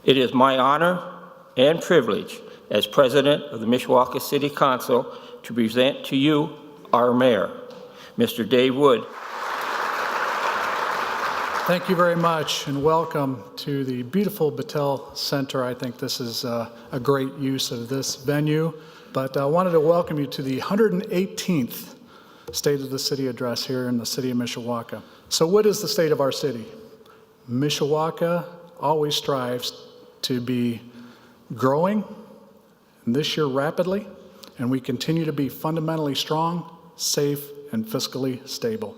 It is my honor and privilege as President of the Mishawaka City Council to present to you our mayor, Mr. Dave Wood. Thank you very much, and welcome to the beautiful Battelle Center. I think this is a great use of this venue, but I wanted to welcome you to the 118th State of the City Address here in the city of Mishawaka. So what is the state of our city? Mishawaka always strives to be growing, and this year rapidly, and we continue to be fundamentally strong, safe, and fiscally stable.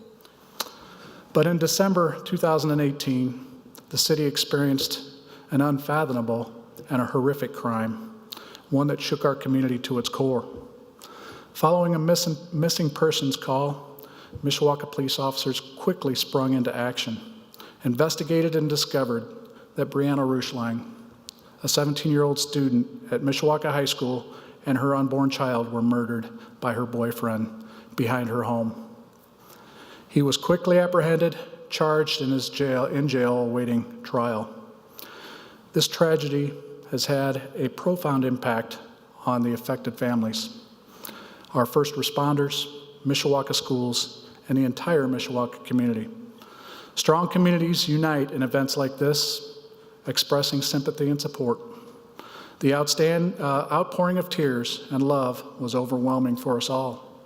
But in December 2018, the city experienced an unfathomable and a horrific crime, one that shook our community to its core. Following a missing persons call, Mishawaka police officers quickly sprung into action, investigated and discovered that Breana Memorial, a 17-year-old student at Mishawaka High School, and her unborn child were murdered by her boyfriend behind her home. He was quickly apprehended, charged, and is in jail awaiting trial. This tragedy has had a profound impact on the affected families, our first responders, Mishawaka schools, and the entire Mishawaka community. Strong communities unite in events like this, expressing sympathy and support. The outpouring of tears and love was overwhelming for us all.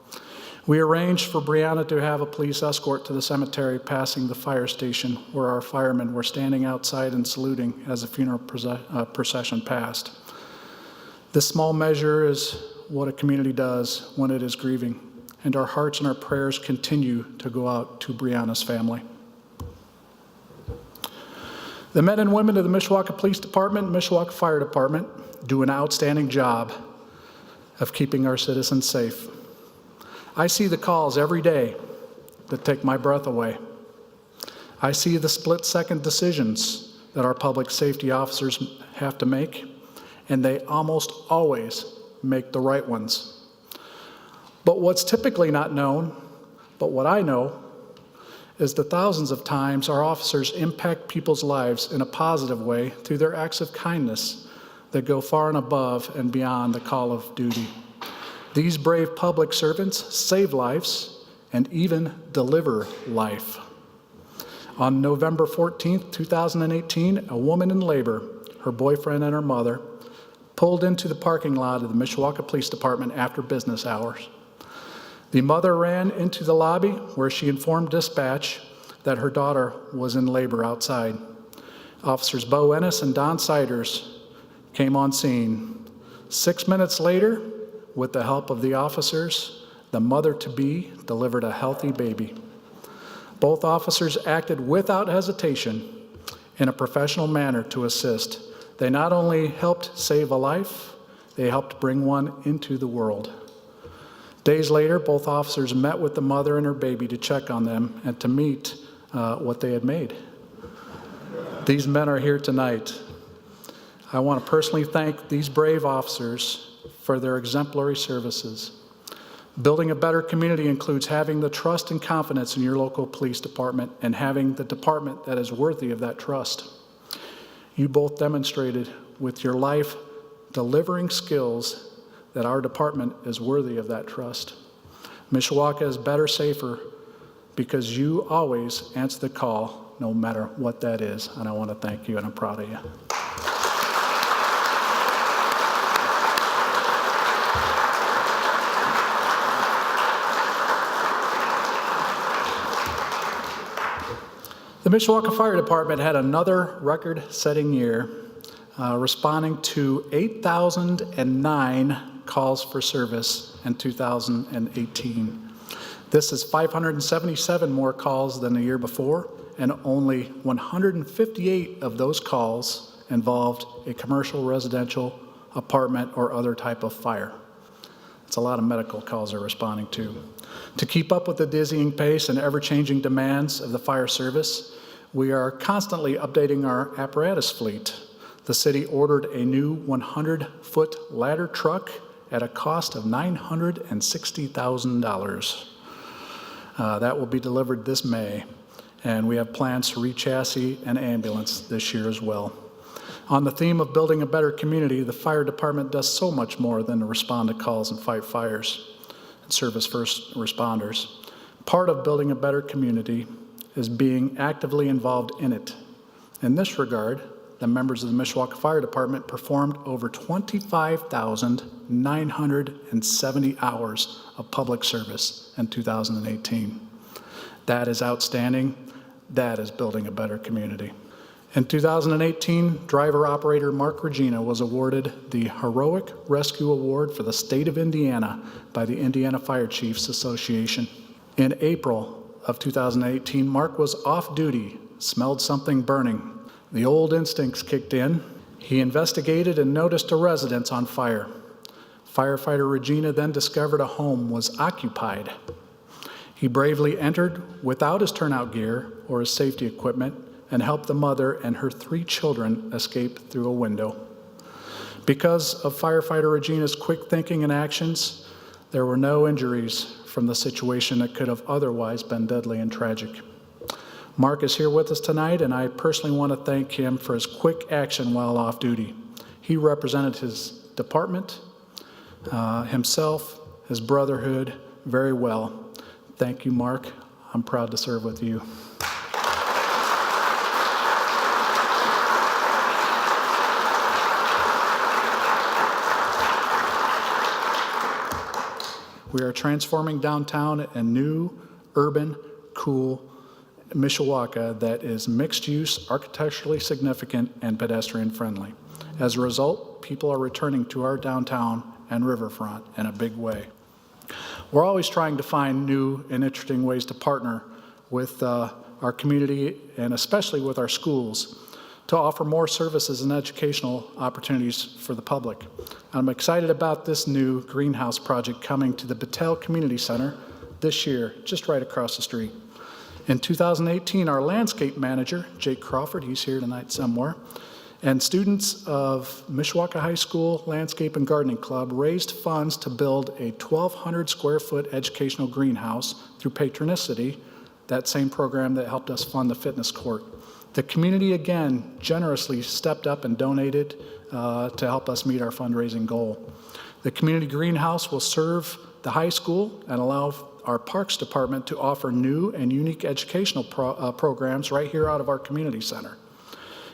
We arranged for Breana to have a police escort to the cemetery passing the fire station where our firemen were standing outside and saluting as the funeral procession passed. This small measure is what a community does when it is grieving, and our hearts and our prayers continue to go out to Breana's family. The men and women of the Mishawaka Police Department and Mishawaka Fire Department do an outstanding job of keeping our citizens safe. I see the calls every day that take my breath away. I see the split-second decisions that our public safety officers have to make, and they almost always make the right ones. But what's typically not known, but what I know, is the thousands of times our officers impact people's lives in a positive way through their acts of kindness that go far and above and beyond the call of duty. These brave public servants save lives and even deliver life. On November 14th, 2018, a woman in labor, her boyfriend and her mother, pulled into the parking lot of the Mishawaka Police Department after business hours. The mother ran into the lobby where she informed dispatch that her daughter was in labor outside. Officers Bo Ennis and Don Siders came on scene. 6 minutes later, with the help of the officers, the mother-to-be delivered a healthy baby. Both officers acted without hesitation in a professional manner to assist. They not only helped save a life, they helped bring one into the world. Days later, both officers met with the mother and her baby to check on them and to meet what they had made. These men are here tonight. I want to personally thank these brave officers for their exemplary services. Building a better community includes having the trust and confidence in your local police department and having the department that is worthy of that trust. You both demonstrated with your life delivering skills that our department is worthy of that trust. Mishawaka is better, safer, because you always answer the call, no matter what that is. And I want to thank you, and I'm proud of you. The Mishawaka Fire Department had another record-setting year, responding to 8,009 calls for service in 2018. This is 577 more calls than the year before, and only 158 of those calls involved a commercial, residential, apartment, or other type of fire. It's a lot of medical calls they're responding to. To keep up with the dizzying pace and ever-changing demands of the fire service, we are constantly updating our apparatus fleet. The city ordered a new 100-foot ladder truck at a cost of $960,000. That will be delivered this May, and we have plans to re-chassis an ambulance this year as well. On the theme of building a better community, the fire department does so much more than to respond to calls and fight fires and service first responders. Part of building a better community is being actively involved in it. In this regard, the members of the Mishawaka Fire Department performed over 25,970 hours of public service in 2018. That is outstanding. That is building a better community. In 2018, driver-operator Mark Regina was awarded the Heroic Rescue Award for the state of Indiana by the Indiana Fire Chiefs Association. In April of 2018, Mark was off duty, smelled something burning. The old instincts kicked in. He investigated and noticed a residence on fire. Firefighter Regina then discovered a home was occupied. He bravely entered without his turnout gear or his safety equipment and helped the mother and her 3 children escape through a window. Because of firefighter Regina's quick thinking and actions, there were no injuries from the situation that could have otherwise been deadly and tragic. Mark is here with us tonight, and I personally want to thank him for his quick action while off duty. He represented his department, himself, his brotherhood very well. Thank you, Mark. I'm proud to serve with you. We are transforming downtown a new, urban, cool Mishawaka that is mixed use, architecturally significant, and pedestrian friendly. As a result, people are returning to our downtown and riverfront in a big way. We're always trying to find new and interesting ways to partner with our community and especially with our schools to offer more services and educational opportunities for the public. I'm excited about this new greenhouse project coming to the Battelle Community Center this year, just right across the street. In 2018, our landscape manager, Jake Crawford, he's here tonight somewhere, and students of Mishawaka High School Landscape and Gardening Club raised funds to build a 1,200 square foot educational greenhouse through Patronicity, that same program that helped us fund the fitness court. The community, again, generously stepped up and donated to help us meet our fundraising goal. The community greenhouse will serve the high school and allow our Parks Department to offer new and unique educational programs right here out of our community center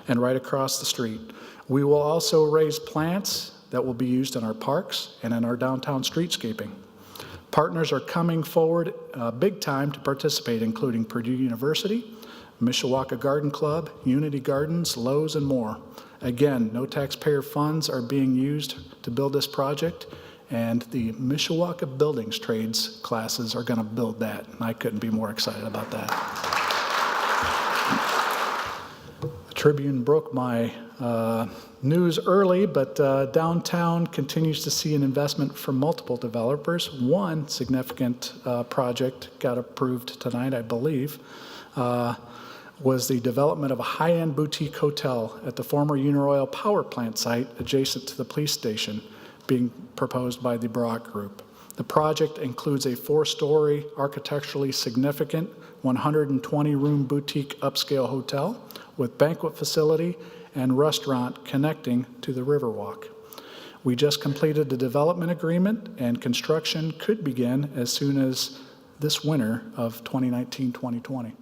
and right across the street. We will also raise plants that will be used in our parks and in our downtown streetscaping. Partners are coming forward big time to participate, including Purdue University, Mishawaka Garden Club, Unity Gardens, Lowe's, and more. Again, no taxpayer funds are being used to build this project, and the Mishawaka Buildings Trades classes are going to build that, and I couldn't be more excited about that. The Tribune broke my news early, but downtown continues to see an investment from multiple developers. One significant project got approved tonight, I believe, was the development of a high-end boutique hotel at the former Uniroyal power plant site adjacent to the police station, being proposed by the Brock Group. The project includes a 4-story, architecturally significant, 120-room boutique upscale hotel with banquet facility and restaurant connecting to the Riverwalk. We just completed the development agreement, and construction could begin as soon as this winter of 2019-2020.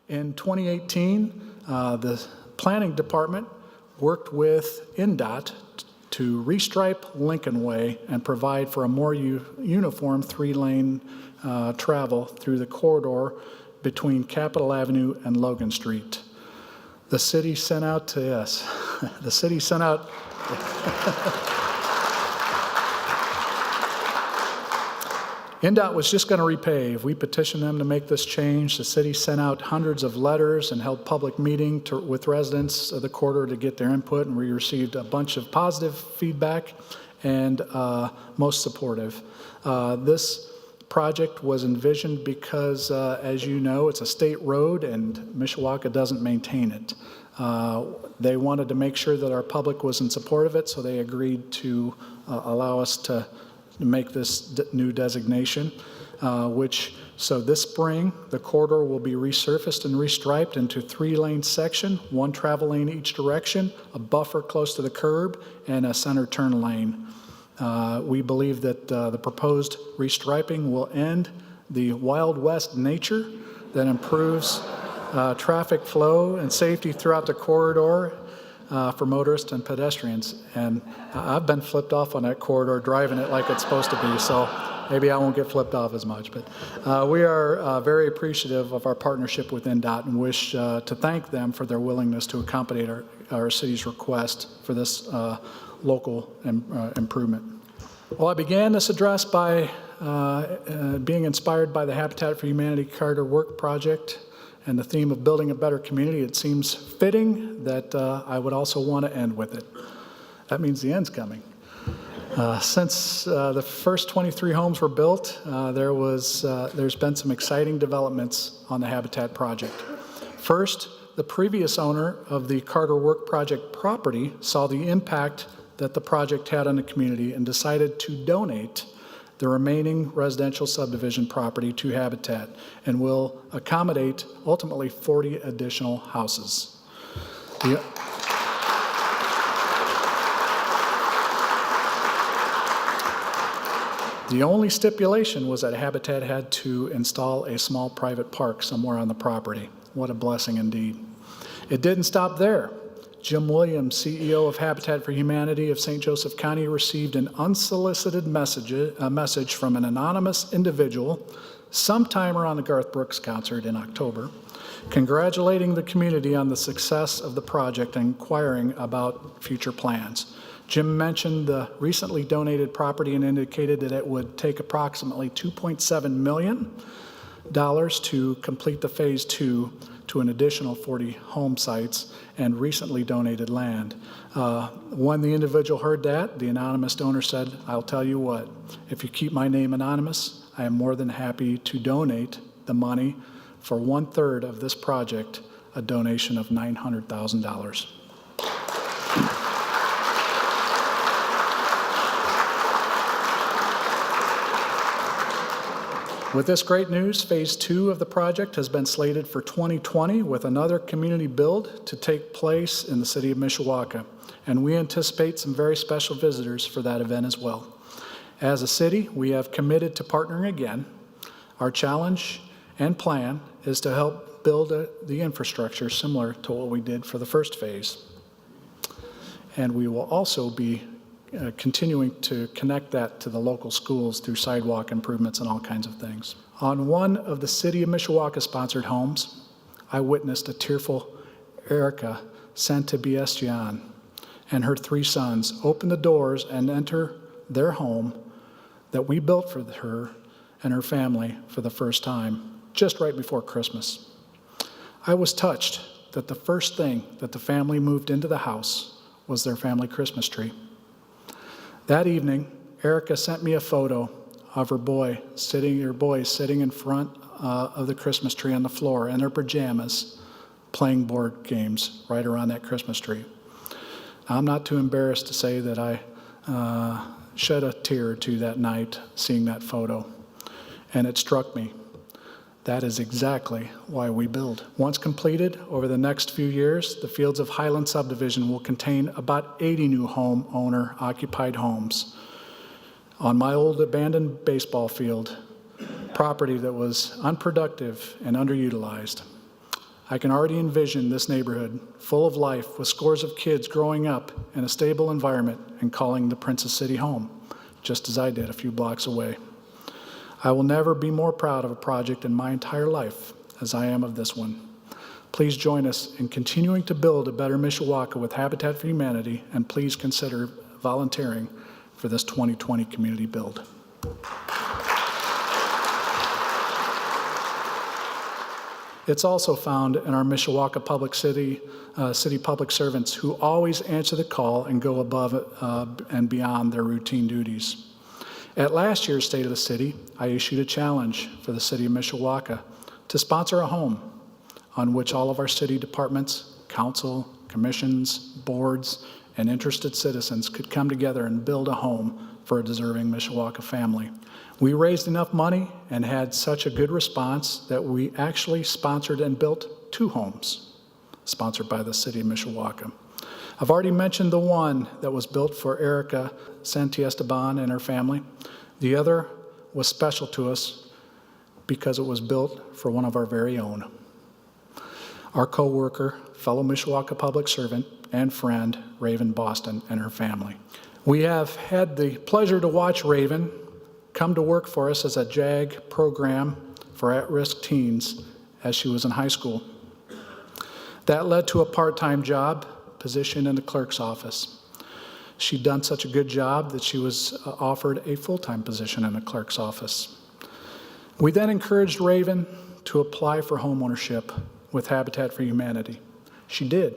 In 2018, the planning department worked with INDOT to restripe Lincolnway and provide for a more uniform 3-lane travel through the corridor between Capitol Avenue and Logan Street. The city sent out to us. The city sent out. INDOT was just going to repave. We petitioned them to make this change. The city sent out hundreds of letters and held public meetings with residents of the corridor to get their input, and we received a bunch of positive feedback and most supportive. This project was envisioned because, as you know, it's a state road and Mishawaka doesn't maintain it. They wanted to make sure that our public was in support of it, so they agreed to allow us to make this new designation. So this spring, the corridor will be resurfaced and restriped into 3-lane section, 1 travel lane each direction, a buffer close to the curb, and a center turn lane. We believe that the proposed restriping will end the Wild West nature that improves traffic flow and safety throughout the corridor for motorists and pedestrians. And I've been flipped off on that corridor driving it like it's supposed to be, so maybe I won't get flipped off as much. But we are very appreciative of our partnership with NDOT and wish to thank them for their willingness to accommodate our city's request for this local improvement. Well, I began this address by being inspired by the Habitat for Humanity Carter Work Project and the theme of building a better community. It seems fitting that I would also want to end with it. That means the end's coming. Since the first 23 homes were built, there's been some exciting developments on the Habitat project. First, the previous owner of the Carter Work Project property saw the impact that the project had on the community and decided to donate the remaining residential subdivision property to Habitat and will accommodate ultimately 40 additional houses. The only stipulation was that Habitat had to install a small private park somewhere on the property. What a blessing indeed. It didn't stop there. Jim Williams, CEO of Habitat for Humanity of St. Joseph County, received an unsolicited message from an anonymous individual sometime around the Garth Brooks concert in October, congratulating the community on the success of the project and inquiring about future plans. Jim mentioned the recently donated property and indicated that it would take approximately $2.7 million to complete the phase 2 to an additional 40 home sites and recently donated land. When the individual heard that, the anonymous donor said, "I'll tell you what, if you keep my name anonymous, I am more than happy to donate the money for 1/3 of this project, a donation of $900,000. With this great news, phase 2 of the project has been slated for 2020 with another community build to take place in the city of Mishawaka. And we anticipate some very special visitors for that event as well. As a city, we have committed to partnering again. Our challenge and plan is to help build the infrastructure similar to what we did for the first phase. And we will also be continuing to connect that to the local schools through sidewalk improvements and all kinds of things. On one of the City of Mishawaka-sponsored homes, I witnessed a tearful Erica Santibiestian and her 3 sons open the doors and enter their home that we built for her and her family for the first time, just right before Christmas. I was touched that the first thing that the family moved into the house was their family Christmas tree. That evening, Erica sent me a photo of her boys sitting in front of the Christmas tree on the floor in their pajamas, playing board games right around that Christmas tree. I'm not too embarrassed to say that I shed a tear or two that night seeing that photo, and it struck me. That is exactly why we build. Once completed, over the next few years, the Fields of Highland subdivision will contain about 80 new homeowner-occupied homes. On my old abandoned baseball field, property that was unproductive and underutilized, I can already envision this neighborhood full of life with scores of kids growing up in a stable environment and calling the Princess City home, just as I did a few blocks away. I will never be more proud of a project in my entire life as I am of this one. Please join us in continuing to build a better Mishawaka with Habitat for Humanity, and please consider volunteering for this 2020 community build. It's also found in our Mishawaka public city public servants who always answer the call and go above and beyond their routine duties. At last year's State of the City, I issued a challenge for the City of Mishawaka to sponsor a home on which all of our city departments, council, commissions, boards, and interested citizens could come together and build a home for a deserving Mishawaka family. We raised enough money and had such a good response that we actually sponsored and built 2 homes, sponsored by the city of Mishawaka. I've already mentioned the one that was built for Erica Santiesteban and her family. The other was special to us because it was built for one of our very own. Our co-worker, fellow Mishawaka public servant, and friend, Raven Boston, and her family. We have had the pleasure to watch Raven come to work for us as a JAG program for at-risk teens as she was in high school. That led to a part-time job position in the clerk's office. She'd done such a good job that she was offered a full-time position in the clerk's office. We then encouraged Raven to apply for homeownership with Habitat for Humanity. She did.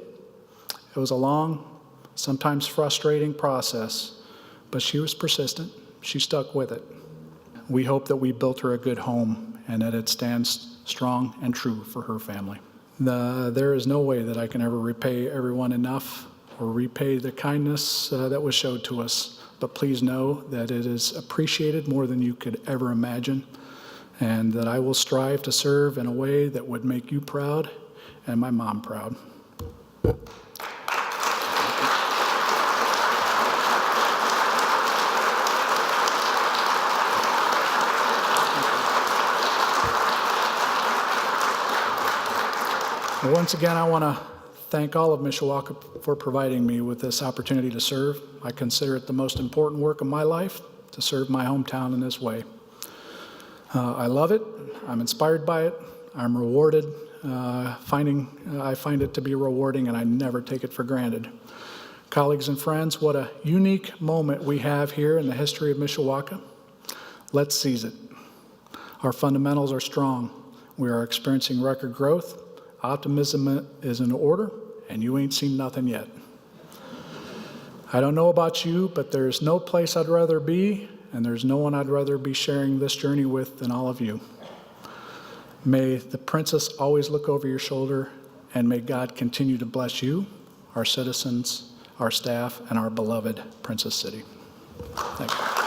It was a long, sometimes frustrating process, but she was persistent. She stuck with it. We hope that we built her a good home and that it stands strong and true for her family. There is no way that I can ever repay everyone enough or repay the kindness that was showed to us, but please know that it is appreciated more than you could ever imagine, and that I will strive to serve in a way that would make you proud and my mom proud. Once again, I want to thank all of Mishawaka for providing me with this opportunity to serve. I consider it the most important work of my life to serve my hometown in this way. I love it. I'm inspired by it. I'm rewarded. I find it to be rewarding, and I never take it for granted. Colleagues and friends, what a unique moment we have here in the history of Mishawaka. Let's seize it. Our fundamentals are strong. We are experiencing record growth. Optimism is in order, and you ain't seen nothing yet. I don't know about you, but there's no place I'd rather be, and there's no one I'd rather be sharing this journey with than all of you. May the princess always look over your shoulder, and may God continue to bless you, our citizens, our staff, and our beloved Princess City. Thank you.